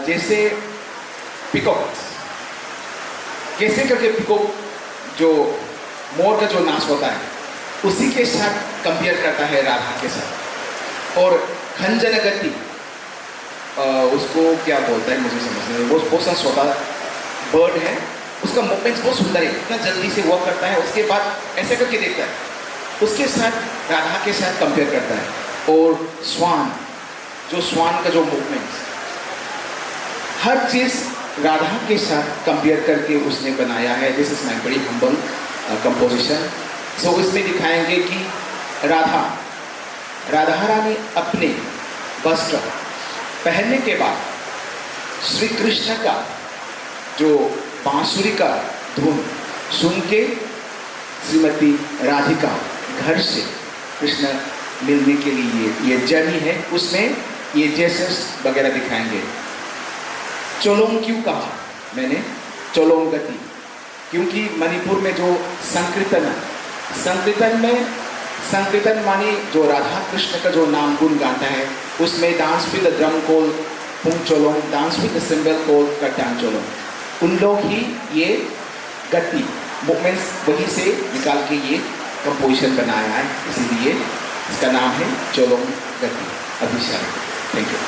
जैसे पिकॉक्स, कैसे करके पिकॉक जो मोर का जो नाच होता है उसी के साथ कंपेयर करता है राधा के साथ। और खंजन गति, उसको क्या बोलता है मुझे समझ नहीं, वो बहुत सा छोटा बर्ड है, उसका मूवमेंट्स बहुत सुंदर है, इतना जल्दी से वॉक करता है, उसके बाद ऐसे करके देखता है, उसके साथ राधा के साथ कंपेयर करता है। और स्वान, जो स्वान का जो मूवमेंट्स, हर चीज़ राधा के साथ कंपेयर करके उसने बनाया है। This is my very humble composition. So इसमें दिखाएंगे कि राधा रानी अपने वस्त्र पहनने के बाद श्री कृष्ण का जो बांसुरी का धुन सुन के श्रीमती राधिका घर से कृष्ण मिलने के लिए ये जर्नी है, उसमें ये जेसस वगैरह दिखाएंगे। चोलोंग क्यों कहा मैंने, चोलोंग गति, क्योंकि मणिपुर में जो संकीर्तन मानी जो राधा कृष्ण का जो नाम गुण गाता है, उसमें dance with the drum call Pung Cholom, dance with the cymbal call Kartal Cholom, उन लोग ही ये गति मूवमेंट्स वहीं से निकाल के ये कंपोजिशन बनाया है, इसीलिए इसका नाम है चोलोंग गति। Abhishek, thank you.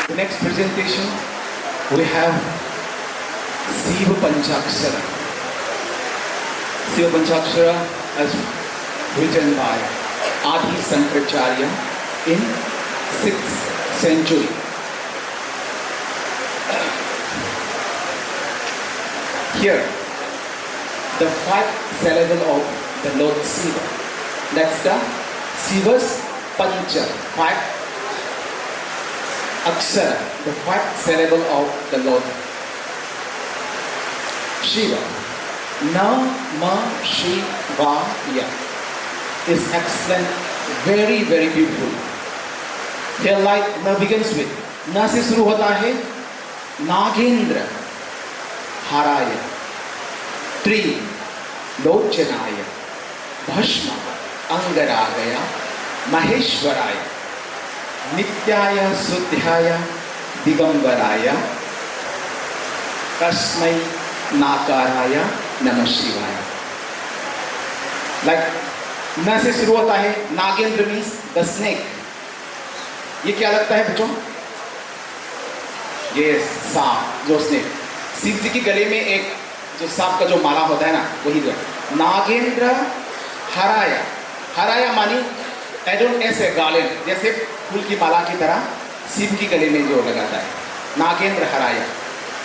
The next presentation we have Siva Panchakshara. Siva Panchakshara as written by Adi Sankaracharya in 6th century. Here, the 5th syllable of the Lord Siva. That's the Siva's Pancha, 5th Akshara, the 5th syllable of the Lord Shiva. Namah Shivaya is excellent, very, very beautiful. Here like Na begins with, Na से शुरू होता है नागेंद्र हराय, त्रिलोचनाय, भस्म अंगरागय, महेश्वराय, नित्याय शुद्ध्याय, दिगंबराय, तस्मै नाकाराय नमः शिवाय. Like न से शुरू होता है नागेंद्र मीन्स द स्नेक. ये क्या लगता है बच्चों? ये सांप, जो स्नेक. शिव जी के गले में एक जो सांप का जो माला होता है ना, वही जो नागेंद्र हराया. हराया मानी एडोन ऐसे गार्लेंड, जैसे फूल की माला की तरह शिव की गले में जो लगाता है. नागेंद्र हराया.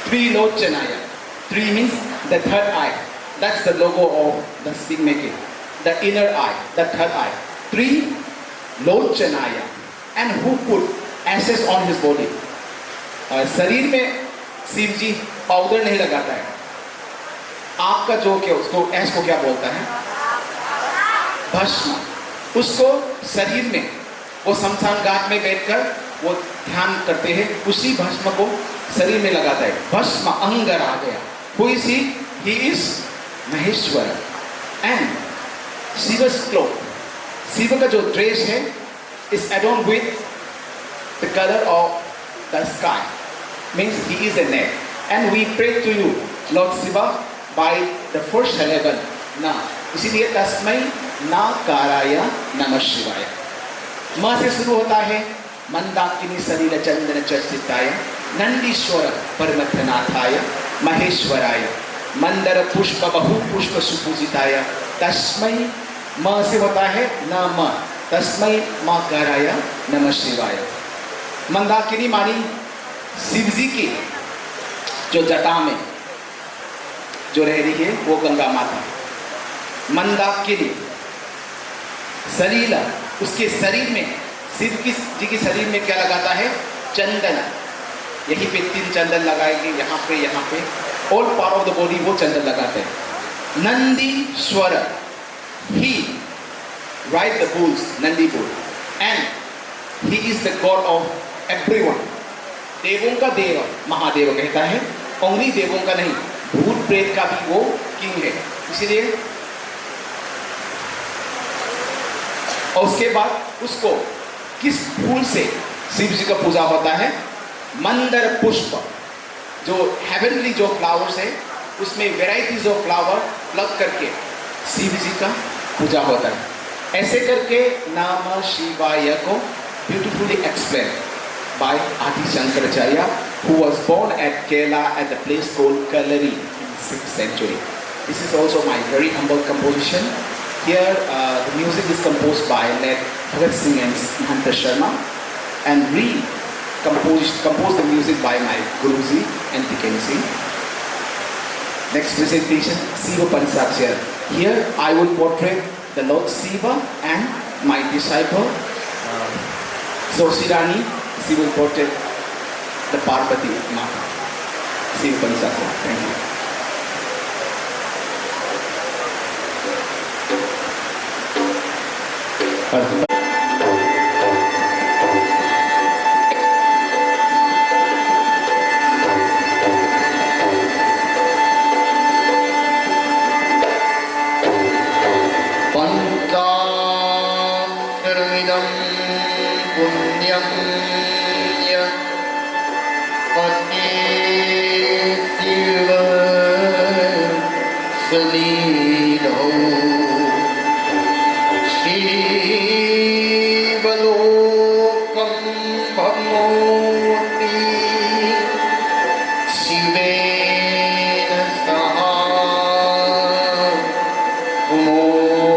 त्रिलोचनाय. Three means the third eye. That's the logo of the speak making. The inner eye, the third eye. Trilochanaya. and who put ashes on his body. शरीर में शिव जी पाउडर नहीं लगाता है. आग का जो क्या उसको ऐश को क्या बोलता है? भस्म. उसको शरीर में वो शमशान घाट में बैठकर वो ध्यान करते हैं, उसी भस्म को शरीर में लगाता है. भस्म अंगर आ गया. Who is he? He is Maheshwar. And शिव's cloak, Shiv का जो ड्रेस है is adorned with the color of the sky. Means he is a neck. And we pray to you, Lord Shiva, by the first heaven. ना इसीलिए तस्मै नाकाराय नमः शिवाय. म से शुरू होता है. मंदाकिनी सलिल चंदन चर्चिताय नंदीश्वर परमथनाथाय महेश्वराय मंदर पुष्प बहु पुष्प सुपूजिताय. तस्मै म से होता है नम. तस्मै माकाराय नमः शिवाय. मंदाकिनी मानी शिव जी की जो जटा में जो रह रही है वो गंगा माता. मंदाकिनी सलीला, उसके शरीर में शिव जी के शरीर में क्या लगाता है? चंदन. यहीं पे 3 चंदन लगाएंगे, यहाँ पे all part of the body वो चंदन लगाते हैं. Nandishwar, he ride the bulls, Nandi bull, and he is the god of everyone. देवों का देव महादेव कहता है, ओनली देवों का नहीं, भूत प्रेत का भी वो किंग है. इसीलिए और उसके बाद उसको किस फूल से शिव जी का पूजा होता है? मंदर पुष्प, जो हेवनली जो फ्लावर्स है उसमें वेराइटीज ऑफ फ्लावर प्लग करके शिव जी का पूजा होता है. ऐसे करके नाम शिवाय को beautifully explain by Adi Shankaracharya, who was born at Kerala at the place called Kalari in 6th century. This is also my very humble composition. Here the music is composed by led Bhagat Singh and Mahanta Sharma, and composed the music by my Guruji and Tikensi. Next presentation, Shiva Pansachya. Here I will portray the Lord Shiva and my disciple Zoshirani. She will portray the Parvati Mata. Shiva Pansachya. Thank you. पंचाक्षरमिदं पुण्यं पत्नी शिव सलीलो शिवलोकं भवति शिवेन सह मोदते.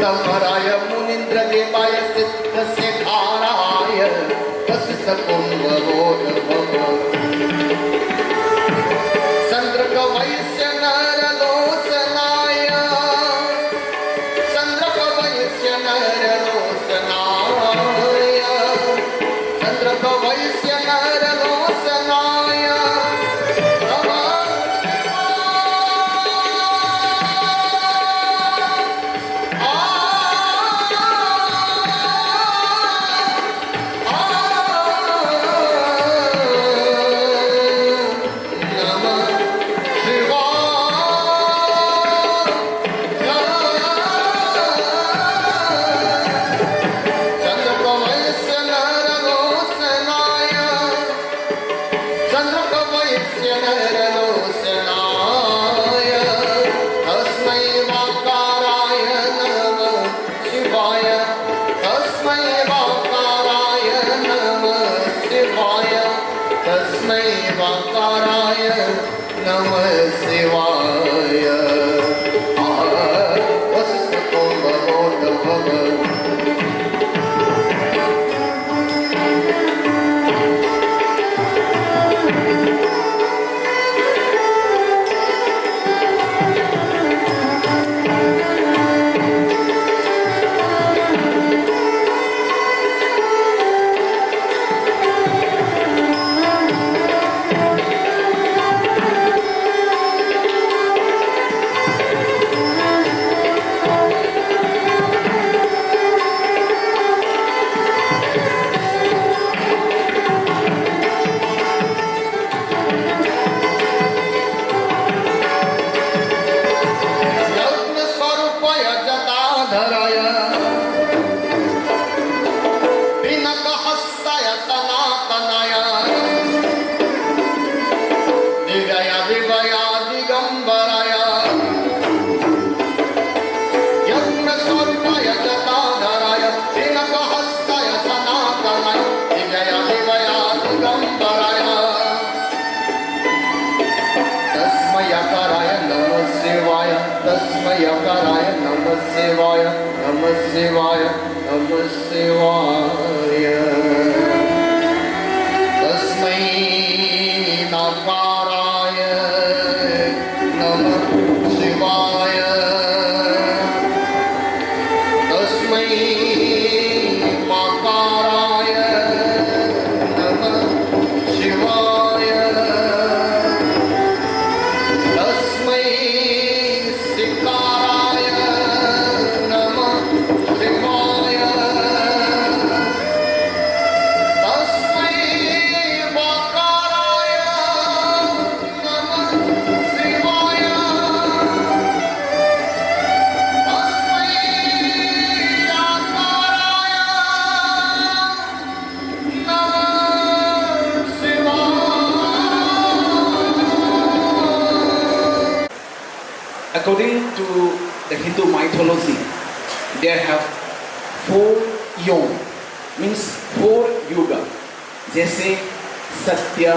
तमराय मुनीन्द्र देवाय सिद्ध सिद्धाराय वसिष्ठ कुंभोद्भव चंद्रक वैश्य नर लोचनाय चंद्रक वैश्य नर लोचनाय चंद्रक वैश्य नर लोचनाय नमः शिवाय वसिष्ठ कुंभोद्भव तस्मयकाराय नमः शिवाय नमः शिवाय नमः शिवाय तस्मै नाकाराय नमः शिवाय तस्मै माकाराय नमः शिवाय तस्मै सिकाराय नमः शिवाय according to the Hindu mythology, there have 4 yog, means 4 yuga, जैसे सत्य,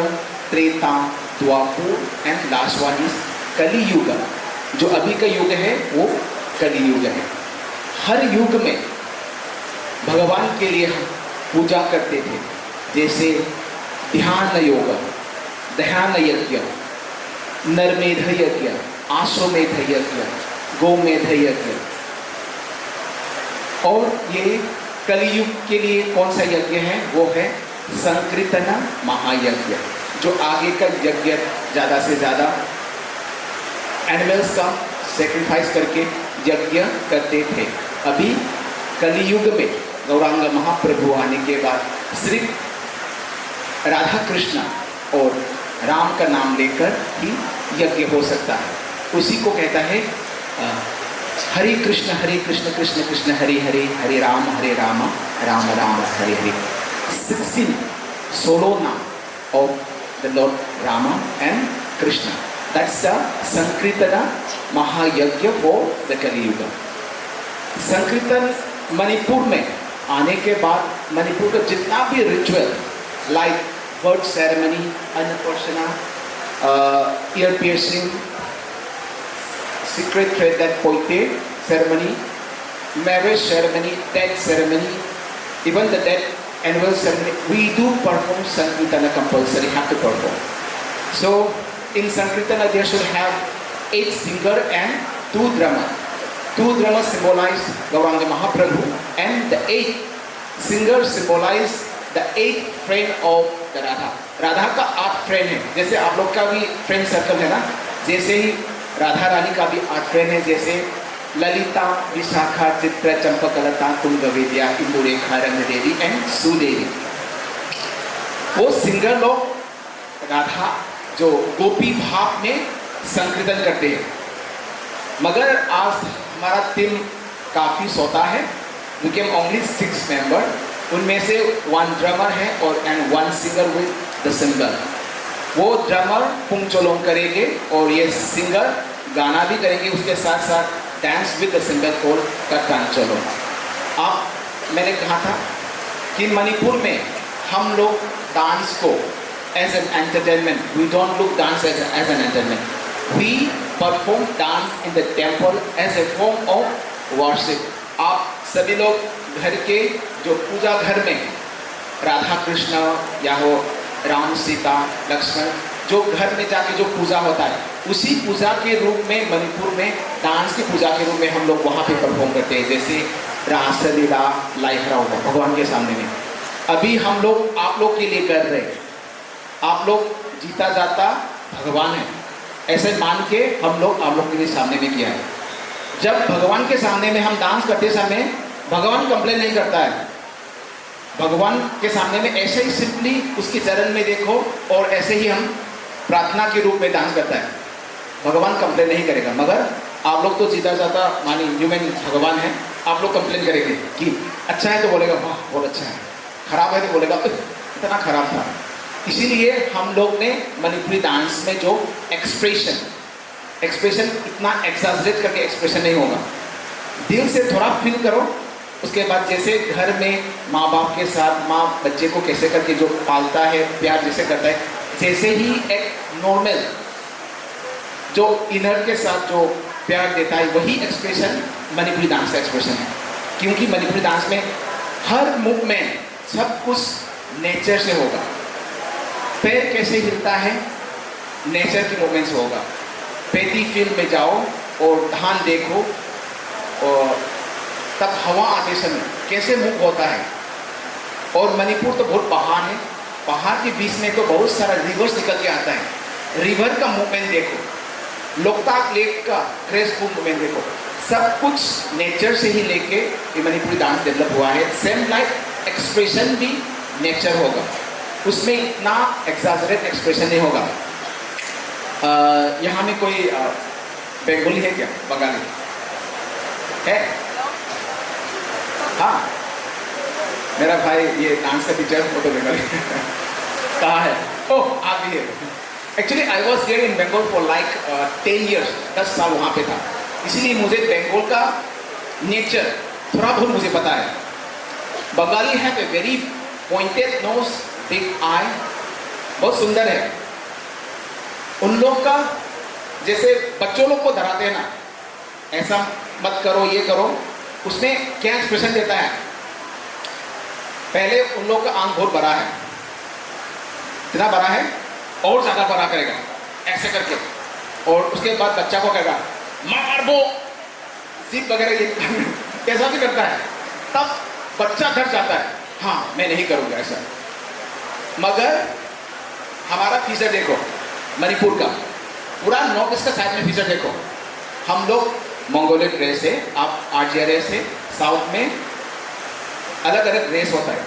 त्रेता, द्वापर एंड लास्ट वन इज कली युग। जो अभी का युग है वो कली युग है। हर युग में भगवान के लिए हम पूजा करते थे, जैसे ध्यान योग, ध्यान यज्ञ, नरमेध यज्ञ, आश्वमेध यज्ञ, गोमेध यज्ञ। और ये कलयुग के लिए कौन सा यज्ञ है? वो है संकीर्तन महायज्ञ, जो आगे का यज्ञ ज़्यादा से ज़्यादा एनिमल्स का सेक्रीफाइस करके यज्ञ करते थे। अभी कलियुग में गौरांग महाप्रभु आने के बाद सिर्फ राधा कृष्ण और राम का नाम लेकर ही यज्ञ हो सकता है। उसी को कहता है हरे कृष्ण कृष्ण कृष्ण हरे हरे, हरे राम राम राम हरे हरे। 16 नाम of the Lord Rama and Krishna. That's the संकीर्तन महायज्ञ फॉर द कलियुग। संकीर्तन मणिपुर में आने के बाद मणिपुर का जितना भी ritual like birth ceremony, Annaprashan, ear piercing, sacred thread that Poite ceremony, marriage ceremony, death ceremony, even the death annual ceremony, we do perform Sankirtana compulsory, have to perform. So in Sankirtana there should have 8 singer and 2 drummer. 2 drummers symbolize Gauranga Mahaprabhu and the 8 singers symbolize the 8 friend of the Radha. Radha का 8 friend है, जैसे आप लोग का भी friend circle है ना, जैसे ही राधा रानी का भी 8 फ्रेंड है, जैसे ललिता, विशाखा, चित्र, चंपकलता, कुंभवेद्या, इंदुरेखा, रंगदेवी एंड सुदेवी। वो सिंगर लोग राधा जो गोपी भाव में संकीर्तन करते हैं। मगर आज हमारा टीम काफ़ी सोता है, वी कैम ओनली 6 मेंबर, उनमें से 1 ड्रमर है और 1 सिंगर विद द सिंगर। वो ड्रमर पुंगचोलोंग करेंगे और ये सिंगर गाना भी करेंगे, उसके साथ साथ डांस विद द सिंगर कोल कट्टांचलो। अब मैंने कहा था कि मणिपुर में हम लोग डांस को as an entertainment, we don't look dance as an entertainment, we perform dance in the temple as a form of worship. आप सभी लोग घर के जो पूजा घर में राधा कृष्ण या हो राम सीता लक्ष्मण, जो घर में जाके जो पूजा होता है, उसी पूजा के रूप में मणिपुर में डांस की पूजा के रूप में हम लोग वहाँ पे परफॉर्म करते हैं, जैसे रासलीला लाइहरा होगा भगवान के सामने में। अभी हम लोग आप लोग के लिए कर रहे हैं, आप लोग जीता जाता भगवान है ऐसे मान के हम लोग आप लोग के लिए सामने में किया है। जब भगवान के सामने में हम डांस करते समय भगवान कंप्लेन नहीं करता है, भगवान के सामने में ऐसे ही सिंपली उसके चरण में देखो और ऐसे ही हम प्रार्थना के रूप में डांस करता है, भगवान कंप्लेन नहीं करेगा। मगर आप लोग तो जीता जाता मानी ह्यूमन भगवान है, आप लोग कंप्लेन करेंगे कि अच्छा है तो बोलेगा वाह बहुत अच्छा है, खराब है तो बोलेगा इतना खराब था। इसीलिए हम लोग ने मणिपुरी डांस में जो एक्सप्रेशन इतना एक्सैजरेट करके एक्सप्रेशन नहीं होगा, दिल से थोड़ा फील करो। उसके बाद जैसे घर में माँ बाप के साथ माँ बच्चे को कैसे करके जो पालता है, प्यार जैसे करता है, जैसे ही एक नॉर्मल जो इनर के साथ जो प्यार देता है, वही एक्सप्रेशन मणिपुरी डांस का एक्सप्रेशन है। क्योंकि मणिपुरी डांस में हर मूवमेंट सब कुछ नेचर से होगा, पैर कैसे हिलता है नेचर की मूवमेंट से होगा। पैदी फील्ड में जाओ और धान देखो और तब हवा आते समय कैसे मूव होता है। और मणिपुर तो बहुत पहाड़ है, पहाड़ के बीच में तो बहुत सारा रिवर्स निकल के आता है, रिवर का मूवमेंट देखो, लोकताक लेक का ग्रेसफुल मूवमेंट देखो, सब कुछ नेचर से ही लेके ये मणिपुरी डांस डेवलप हुआ है। सेम लाइक एक्सप्रेशन भी नेचर होगा, उसमें इतना एक्सैजरेट एक्सप्रेशन नहीं होगा। यहाँ में कोई बंगाली है क्या? बंगाली है? हाँ, मेरा भाई ये डांस का टीचर फोटो बंगाली कहाँ है? ओह आप भी है। Actually I was here in Bengal for like 10 years, 10 साल वहाँ पे था। इसीलिए मुझे बंगाल का नेचर थोड़ा बहुत मुझे पता है। Bengali have a very pointed nose, big eye, बहुत सुंदर है। उन लोग का जैसे बच्चों लोग को डराते हैं ना, ऐसा मत करो ये करो, उसमें क्या एक्सप्रेशन देता है? पहले उन लोग का आंख बहुत बड़ा है, इतना बड़ा है और ज़्यादा बड़ा करेगा ऐसे करके, और उसके बाद बच्चा को कहेगा मार दो, जिप वगैरह ये कैसा भी करता है, तब बच्चा डर जाता है, हाँ मैं नहीं करूँगा ऐसा। मगर हमारा फीचर देखो मणिपुर का, पूरा नॉर्थ ईस्ट का साइड में फीचर देखो, हम लोग मंगोलियन रेस है, आप आर्जिया रेस है, साउथ में अलग अलग रेस होता है।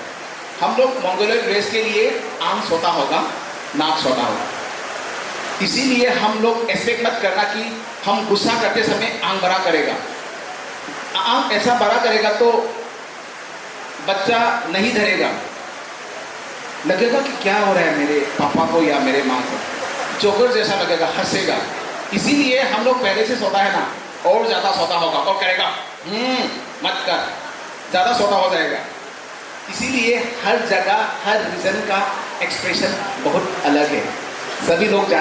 हम लोग मंगोलियन रेस के लिए आंख छोटा होगा, नाक छोटा होगा, इसीलिए हम लोग एक्सपेक्ट मत करना कि हम गुस्सा करते समय आंख बड़ा करेगा। आंख ऐसा बड़ा करेगा तो बच्चा नहीं धरेगा, लगेगा कि क्या हो रहा है मेरे पापा को या मेरे माँ को, जोकर जैसा लगेगा, हंसेगा। इसीलिए हम लोग पहले से सोता है ना, और ज़्यादा सोता होगा और करेगा मत कर, ज़्यादा सोता हो जाएगा। इसीलिए हर जगह हर रीजन का एक्सप्रेशन बहुत अलग है। सभी लोग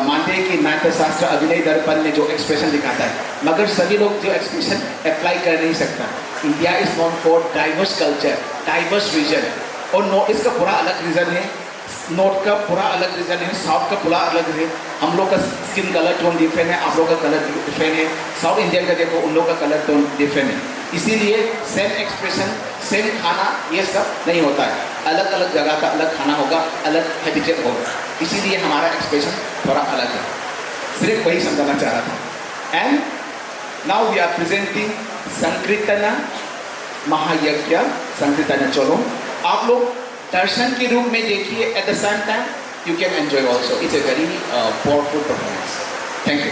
मानते हैं कि नाट्यशास्त्र अभिनय दर्पण में जो एक्सप्रेशन दिखाता है, मगर सभी लोग जो एक्सप्रेशन अप्लाई कर नहीं सकता। India is known for diverse culture, diverse region, और नॉर्थ ईस्ट का पूरा अलग रीजन है, नॉर्थ का पूरा अलग रीजन है, साउथ का पूरा अलग है। हम लोग का स्किन कलर टोन डिफरेंट है, आप लोग का कलर डिफरेंट है, साउथ इंडियन का देखो उन लोग का कलर टोन डिफरेंट है। इसीलिए सेम एक्सप्रेशन, सेम खाना ये सब नहीं होता है, अलग अलग जगह का अलग खाना होगा, अलग हैबिटेट होगा, इसीलिए हमारा एक्सप्रेशन थोड़ा अलग है। सिर्फ वही समझाना चाह रहा था। And now we are presenting Sankirtana Mahayagya. संकीर्तना चलो आप लोग दर्शन के रूप में देखिए, at the same time you can enjoy also. It's a very powerful performance. Thank you.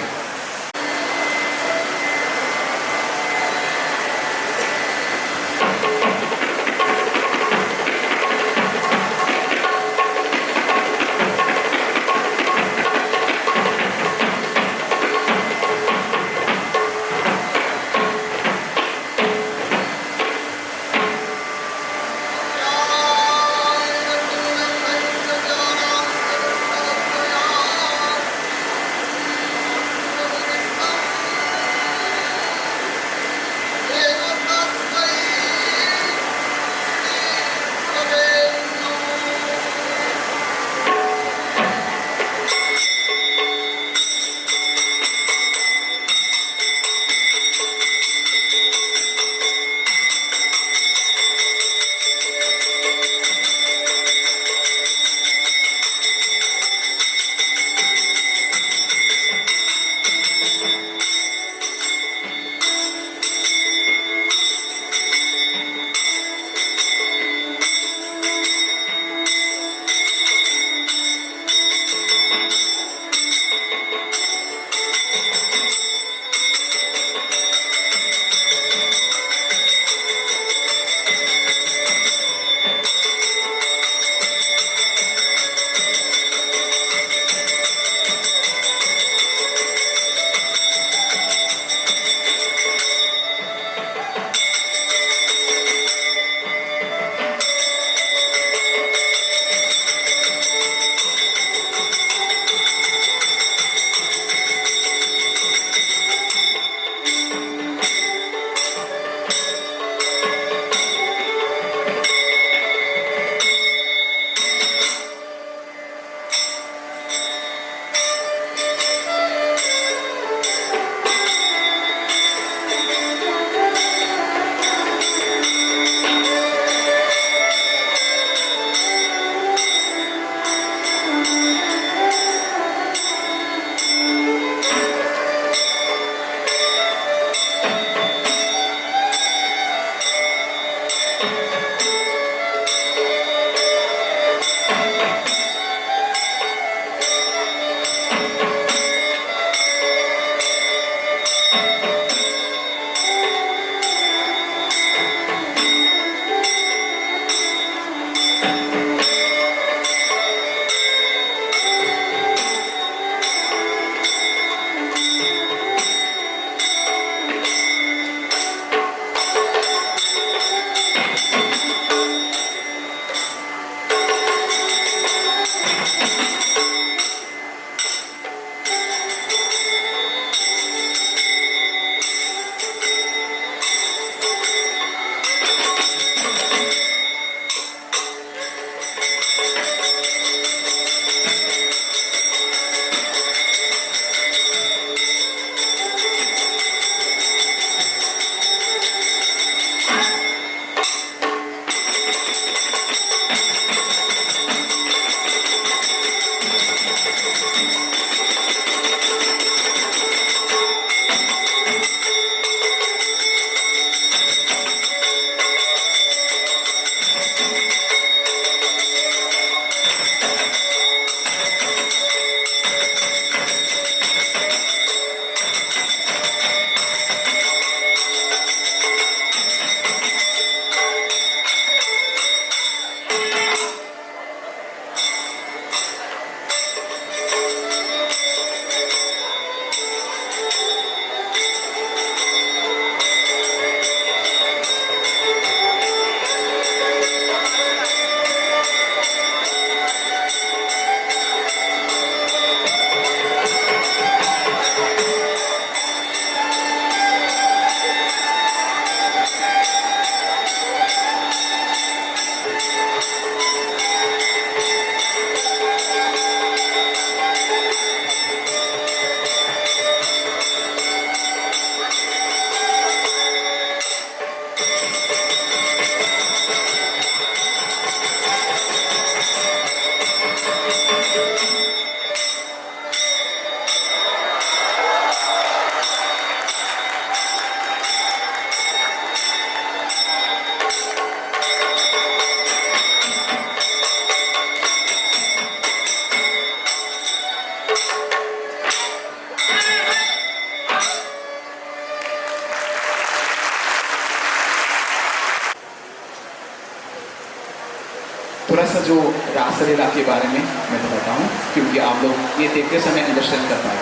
थोड़ा सा जो रासलीला के बारे में मैं बताता हूँ, क्योंकि आप लोग ये देखते समय अंडरस्टैंड कर पाए।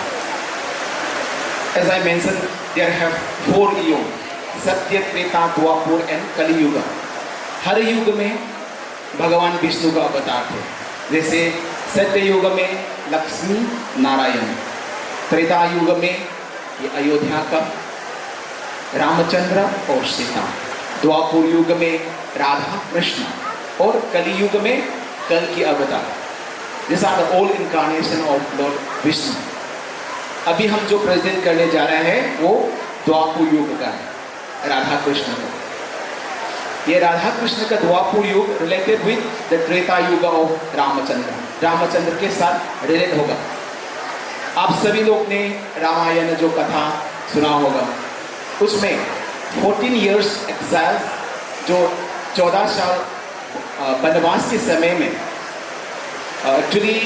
As I mentioned, there have 4 युग, सत्य, त्रेता, द्वापर एंड कली युग। हर युग में भगवान विष्णु का अवतार थे। जैसे सत्य युग में लक्ष्मी नारायण, त्रेता युग में ये अयोध्या का रामचंद्र और सीता, द्वापर युग में राधा कृष्ण और कली युग में कल की अवतार। This are the all incarnation of lord Vishnu. अभी हम जो प्रेजेंट करने जा रहे हैं वो द्वापर युग का है, राधा कृष्ण का। ये राधा कृष्ण का द्वापर युग रिलेटेड विद द त्रेता युग ऑफ रामचंद्र, रामचंद्र के साथ रिलेट होगा। आप सभी लोग ने रामायण जो कथा सुना होगा, उसमें 14 years एक्साइल, जो 14 साल वनवास के समय में, actually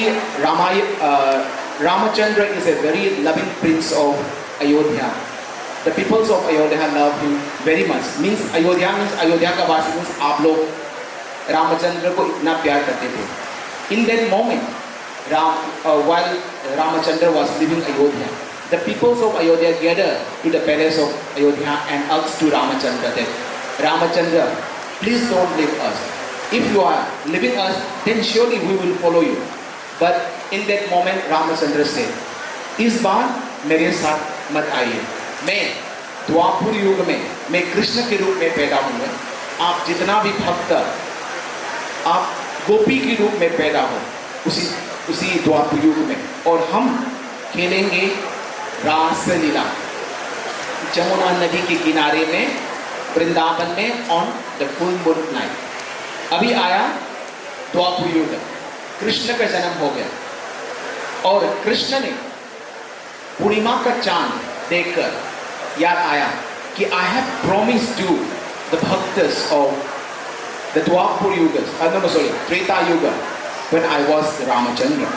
Ramchandra is a very loving prince of Ayodhya. The peoples of Ayodhya love him very much. Means Ayodhya means Ayodhya का वासी means आप लोग रामचंद्र को इतना प्यार करते थे. In that moment, while Ramachandra was living Ayodhya, the peoples of Ayodhya gathered to the palace of Ayodhya and asked to Ramachandra that, Ramachandra, please don't leave us. If you are leaving us, then surely we will follow you. But in that moment, Ramachandra said, इस बार मेरे साथ मत आइए, मैं द्वापर युग में मैं कृष्ण के रूप में पैदा हूँ। आप जितना भी भक्त, आप गोपी के रूप में पैदा हो उसी द्वापर युग में, और हम खेलेंगे रासलीला जमुना नदी के किनारे में, वृंदावन में, on the full moon night. अभी आया द्वापर युग, कृष्ण का जन्म हो गया, और कृष्ण ने पूर्णिमा का चांद देखकर याद आया कि I have promised to the bhaktas of the Dwapar Yug, Treta युग, when I was Ramachandra,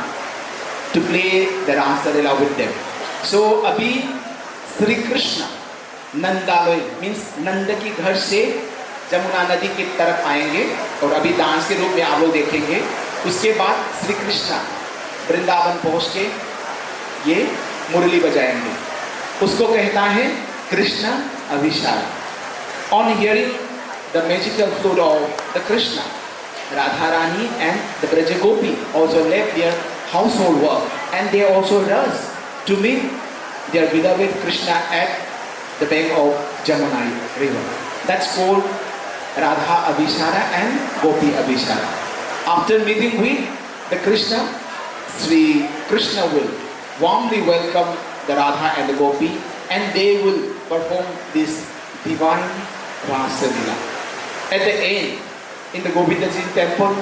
to play the Rasalila with them. So अभी श्री कृष्ण नंदालय मीन्स नंद की घर से जमुना नदी की तरफ आएंगे, और अभी डांस के रूप में आप लोग देखेंगे। उसके बाद श्री कृष्ण वृंदावन पहुँच के ये मुरली बजाएंगे, उसको कहता है Krishna Abhishek. On hearing the magical flute of the Krishna, Radharani and the Braja Gopi also left their household work, and they also rush to meet their beloved Krishna at the bank of Jamuna river. That's called Radha Abhishara and Gopi Abhishara. After meeting with the Krishna, Sri Krishna will warmly welcome the Radha and the Gopi, and they will perform this divine Rasa Leela. At the end, in the Govindaji temple,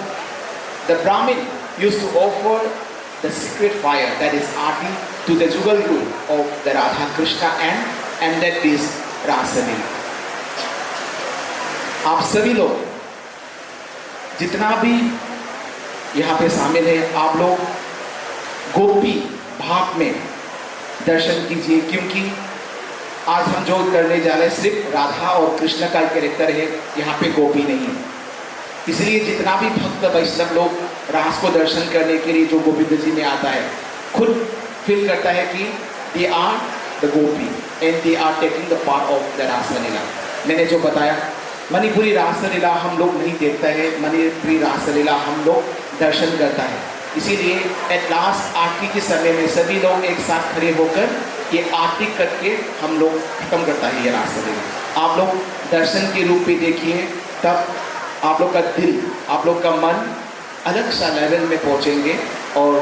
the Brahmin used to offer the secret fire, that is Aarti, to the Jugal Guru of the Radha Krishna, and that is Rasa Leela. आप सभी लोग जितना भी यहाँ पे शामिल है, आप लोग गोपी भाव में दर्शन कीजिए, क्योंकि आज हम जो करने जा रहे हैं सिर्फ राधा और कृष्ण का कैरेक्टर है, यहाँ पे गोपी नहीं है। इसलिए जितना भी भक्त वैष्णव लोग रास को दर्शन करने के लिए जो गोविंद जी में आता है, खुद फील करता है कि they are the gopi and they are taking the part of the Raslila. मैंने जो बताया, मणिपुरी रासलीला हम लोग नहीं देखता है, मणिपुरी रासलीला हम लोग दर्शन करता है। इसीलिए एट लास्ट आरती के समय में सभी लोग एक साथ खड़े होकर ये आरती करके हम लोग खत्म करता है ये रासलीला। आप लोग दर्शन के रूप में देखिए, तब आप लोग का दिल, आप लोग का मन अलग सा लेवल में पहुंचेंगे, और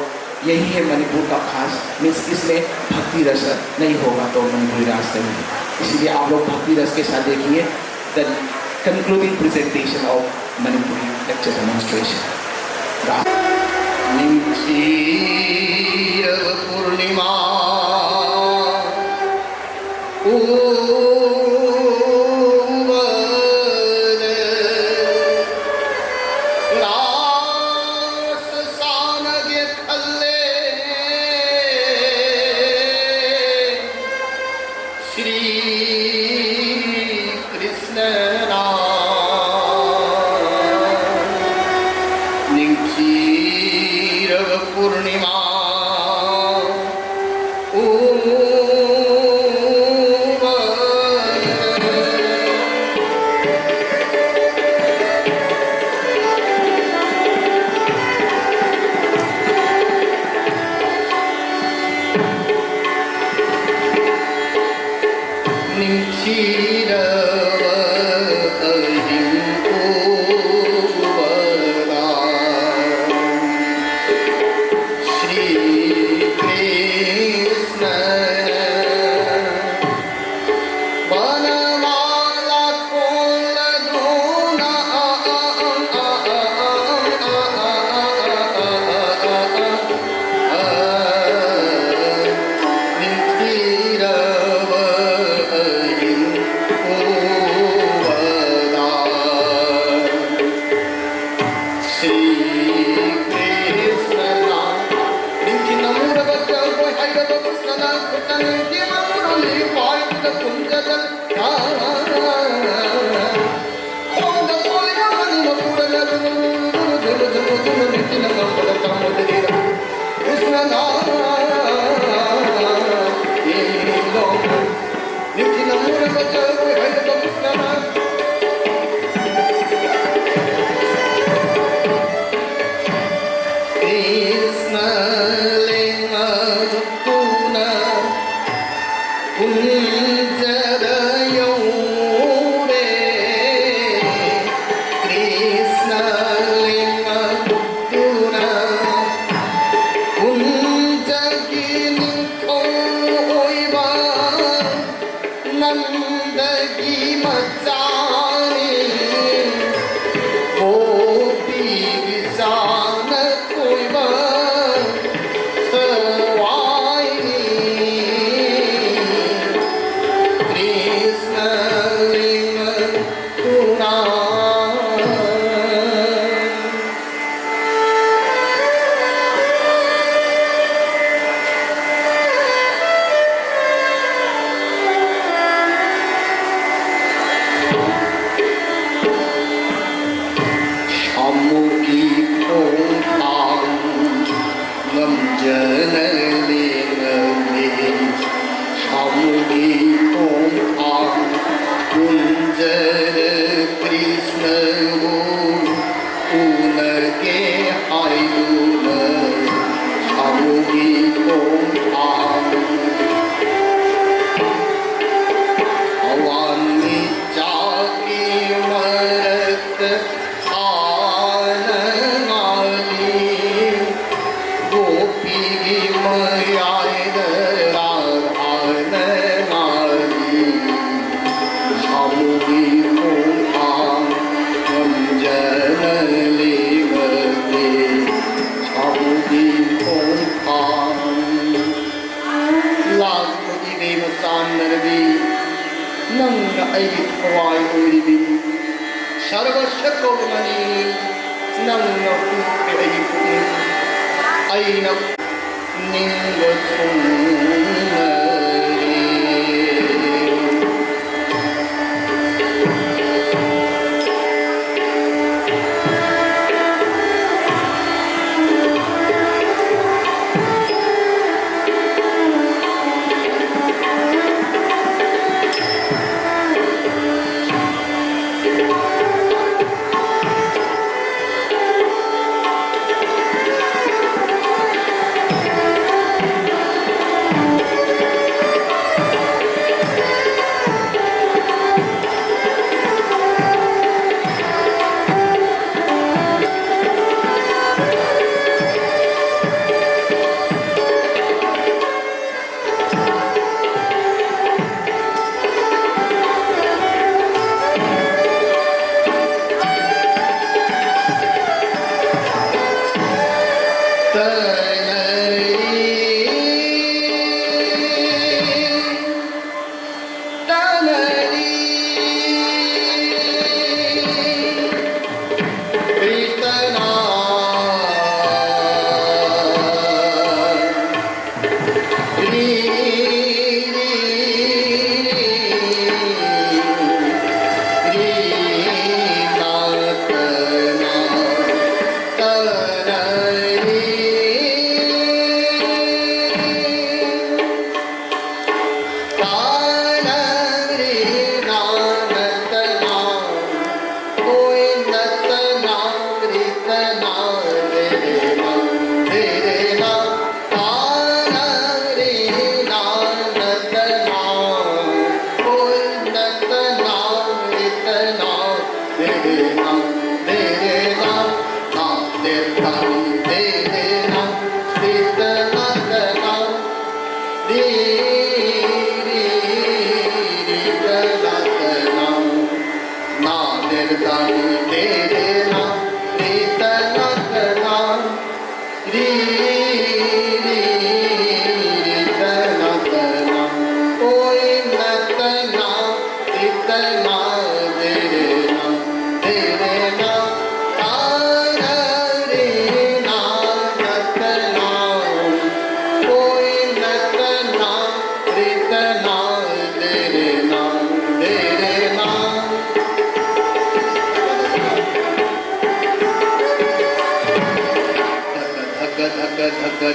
यही है मणिपुर का खास। मीन्स इसमें भक्ति रस नहीं होगा तो मणिपुरी रास नहीं है। इसीलिए आप लोग भक्ति रस के साथ देखिए the concluding presentation of Manipuri lecture demonstration. निंचीर पूर्णिमा रास सानगे खल्ले श्री कृष्ण पूर्णिमा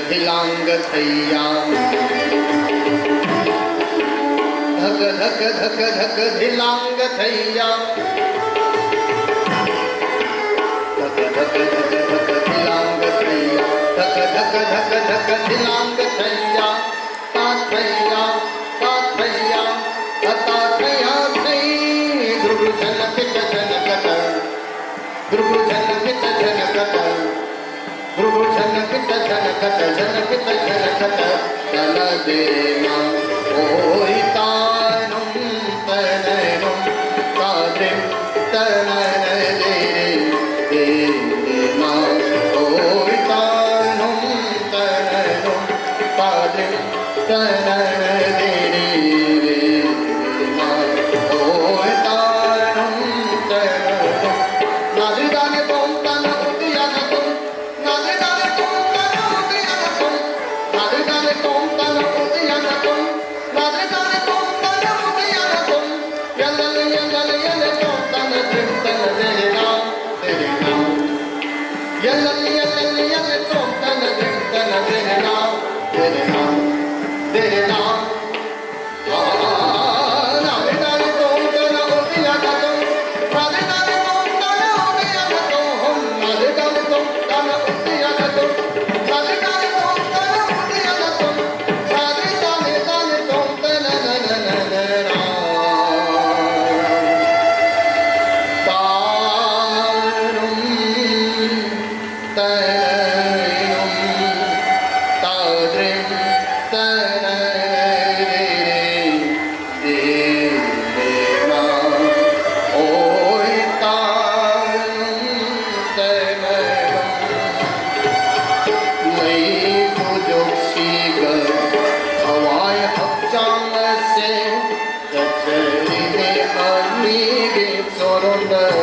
धिलांग थैया धक धक धक धक धिलांग थैया धक धक धक धक धिलांग थैया धक धक धक धक धिलांग थैया ता थैया ता थैया थै ध्रुव झनकित झनकत ध्रुव झनकित झनकत ध्रुव झनकित झनकत झनकित झनकत तन देना ओहितानुं तननुं कादिं तनन देना ओहितानुं तननुं कादिं तनन देना ओहितानुं तननुं नादिदाने बोम तन उद्यानतुं नादिदाने बोम तन उद्यानतुं नादिदाने बोम तन उद्यानतुं नादिदाने बोम तन उद्यानतुं यलल यलल यलल बोम तन तन देना यलल यलल यलल बोम तन देना नादिदाने बोम तन उद्यानतुं नादिदाने बोम तन उद्यानतुं नादिदाने बोम तन उद्यानतुं नादिदाने बोम तन उद्यानतुं नादिदाने बोम तन तारुं तनयुं तारुं सुंदर